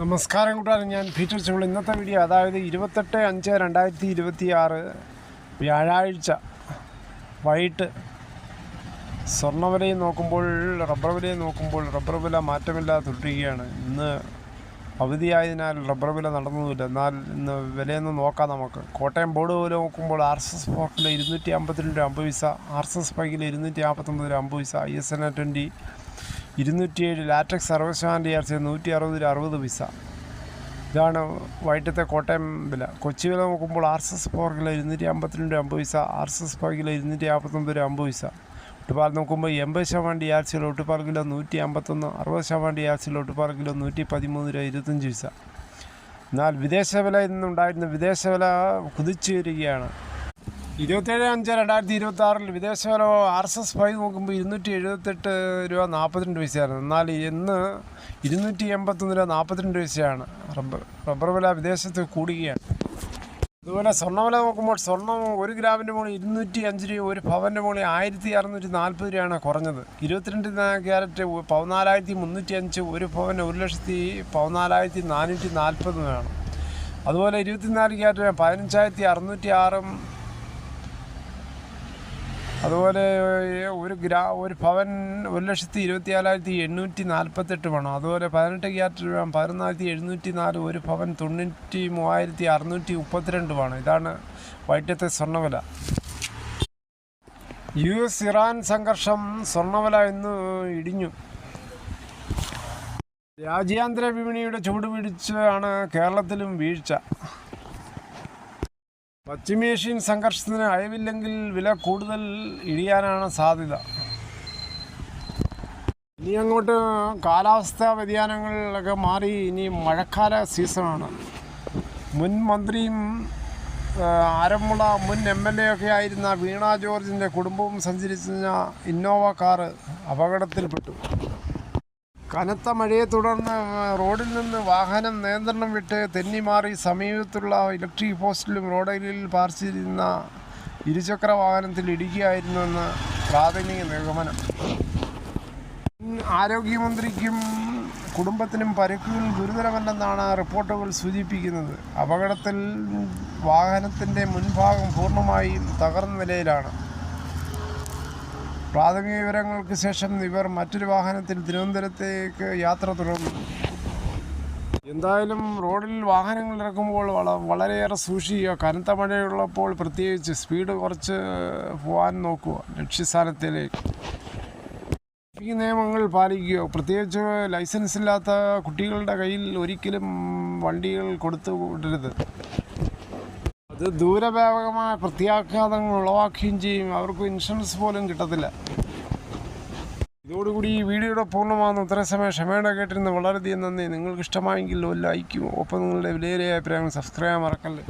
നമസ്കാരം കൂട്ടുകാരെ, ഞാൻ പീറ്റർ ചുള്ള. ഇന്നത്തെ വീഡിയോ അതായത് 28/5/2026 വ്യാഴാഴ്ച വൈകിട്ട് സ്വർണ്ണവിലയും നോക്കുമ്പോൾ റബ്ബർ വിലയും നോക്കുമ്പോൾ റബ്ബർ വില മാറ്റമില്ലാതെ തുടരുകയാണ്. ഇന്ന് അവധിയായതിനാൽ റബ്ബർ വില നടന്നതുമില്ല. എന്നാൽ ഇന്ന് വിലയൊന്ന് നോക്കാം നമുക്ക്. കോട്ടയം ബോർഡ് വില നോക്കുമ്പോൾ RSS ഫോർക്കിൽ 252 രൂപ 50 പൈസ, RSS പൈക്കിൽ 259 രൂപ 50 പൈസ, ISNA20 207, ലാറ്റക്സ് 60% ഇറച്ചി 160 രൂപ 60 പൈസ. ഇതാണ് വൈകിട്ടത്തെ കോട്ടയം വില. കൊച്ചി വില നോക്കുമ്പോൾ RSS 4 കിലോ 252 രൂപ 50 പൈസ, RSS 5 കിലോ 259 രൂപ 50 പൈസ. ഒട്ടുപാൽ നോക്കുമ്പോൾ 80% ഇറച്ചിയിൽ ഒട്ടുപാൽ കിലോ 151, 60% ഇറച്ചിയിൽ ഒട്ടുപാൽ കിലോ 113 രൂപ 25 പൈസ. എന്നാൽ വിദേശ വില ഇന്നുണ്ടായിരുന്ന വിദേശ വില കുതിച്ചു വരികയാണ്. 27/5/2026 വിദേശ വില RSS 5 നോക്കുമ്പോൾ 278 രൂപ 42 പൈസയായിരുന്നു. എന്നാൽ ഇന്ന് 281 രൂപ 42 പൈസയാണ്. റബ്ബർ വില വിദേശത്ത് കൂടുകയാണ്. അതുപോലെ സ്വർണ്ണവില നോക്കുമ്പോൾ സ്വർണ്ണം 1 ഗ്രാമിൻ്റെ മുകളിൽ 205 രൂപ, ഒരു പവൻ്റെ മുകളിൽ 1640 രൂപയാണ് കുറഞ്ഞത്. 22 ക്യാരറ്റ് 14,305, ഒരു പവൻ 1,14,440 രൂപയാണ്. അതുപോലെ 24 ക്യാരറ്റ് 15,606. അതുപോലെ ഒരു പവൻ 1,24,848 വേണം. അതുപോലെ 18 ക്യാരറ്റ് 14,704, ഒരു പവൻ 93,632 വേണം. ഇതാണ് വൈകിട്ടത്തെ സ്വർണ്ണവില. US ഇറാൻ സംഘർഷം സ്വർണ്ണവില ഇന്ന് ഇടിഞ്ഞു. രാജ്യാന്തര വിപണിയുടെ ചൂട് പിടിച്ചാണ് കേരളത്തിലും വീഴ്ച. പശ്ചിമേഷ്യൻ സംഘർഷത്തിന് അയവില്ലെങ്കിൽ വില കൂടുതൽ ഇടിയാനാണ് സാധ്യത. ഇനി അങ്ങോട്ട് കാലാവസ്ഥാ വ്യതിയാനങ്ങളൊക്കെ മാറി ഇനി മഴക്കാല സീസണാണ്. മുൻ മന്ത്രിയും ആറന്മുള മുൻ MLA ഒക്കെ ആയിരുന്ന വീണ ജോർജിൻ്റെ കുടുംബവും സഞ്ചരിച്ച ഇന്നോവ കാറ് അപകടത്തിൽപ്പെട്ടു. കനത്ത മഴയെ തുടർന്ന് റോഡിൽ നിന്ന് വാഹനം നിയന്ത്രണം വിട്ട് തെന്നിമാറി സമീപത്തുള്ള ഇലക്ട്രിക് പോസ്റ്റിലും റോഡരികിൽ പാർച്ചിരുന്ന ഇരുചക്ര വാഹനത്തിൽ ഇടിക്കുകയായിരുന്നുവെന്ന് പ്രാഥമിക നിഗമനം. ആരോഗ്യമന്ത്രിക്കും കുടുംബത്തിനും പരിക്കുകൾ ഗുരുതരമല്ലെന്നാണ് റിപ്പോർട്ടുകൾ സൂചിപ്പിക്കുന്നത്. അപകടത്തിൽ വാഹനത്തിൻ്റെ മുൻഭാഗം പൂർണ്ണമായും തകർന്ന നിലയിലാണ്. പ്രാഥമിക വിവരങ്ങൾക്ക് ശേഷം ഇവർ മറ്റൊരു വാഹനത്തിൽ തിരുവനന്തപുരത്തേക്ക് യാത്ര തുടർന്നു. എന്തായാലും റോഡിൽ വാഹനങ്ങൾ ഇറക്കുമ്പോൾ വളരെയേറെ സൂക്ഷിക്കുക. കനത്ത മഴയുള്ളപ്പോൾ പ്രത്യേകിച്ച് സ്പീഡ് കുറച്ച് പോകാൻ നോക്കുക ലക്ഷ്യസ്ഥാനത്തിലേക്ക്. ട്രാഫിക് നിയമങ്ങൾ പാലിക്കുക. പ്രത്യേകിച്ച് ലൈസൻസ് ഇല്ലാത്ത കുട്ടികളുടെ കയ്യിൽ ഒരിക്കലും വണ്ടികൾ കൊടുത്തു വിടരുത്. അത് ദൂരവ്യാപകമായ പ്രത്യാഘാതങ്ങൾ ഉളവാക്കുകയും ചെയ്യും. അവർക്ക് ഇൻഷുറൻസ് പോലും കിട്ടത്തില്ല. ഇതോടുകൂടി ഈ വീഡിയോയുടെ പൂർണ്ണമാകുന്നു. ഇത്രയും സമയം ക്ഷമയോടെ കേട്ടിരുന്ന് വളരെയധികം നന്ദി. നിങ്ങൾക്ക് ഇഷ്ടമായെങ്കിൽ ഒരു ലൈക്കും ഒപ്പം നിങ്ങളുടെ വിലയേറിയ അഭിപ്രായങ്ങൾ സബ്സ്ക്രൈബ് ചെയ്യാൻ മറക്കല്ലേ.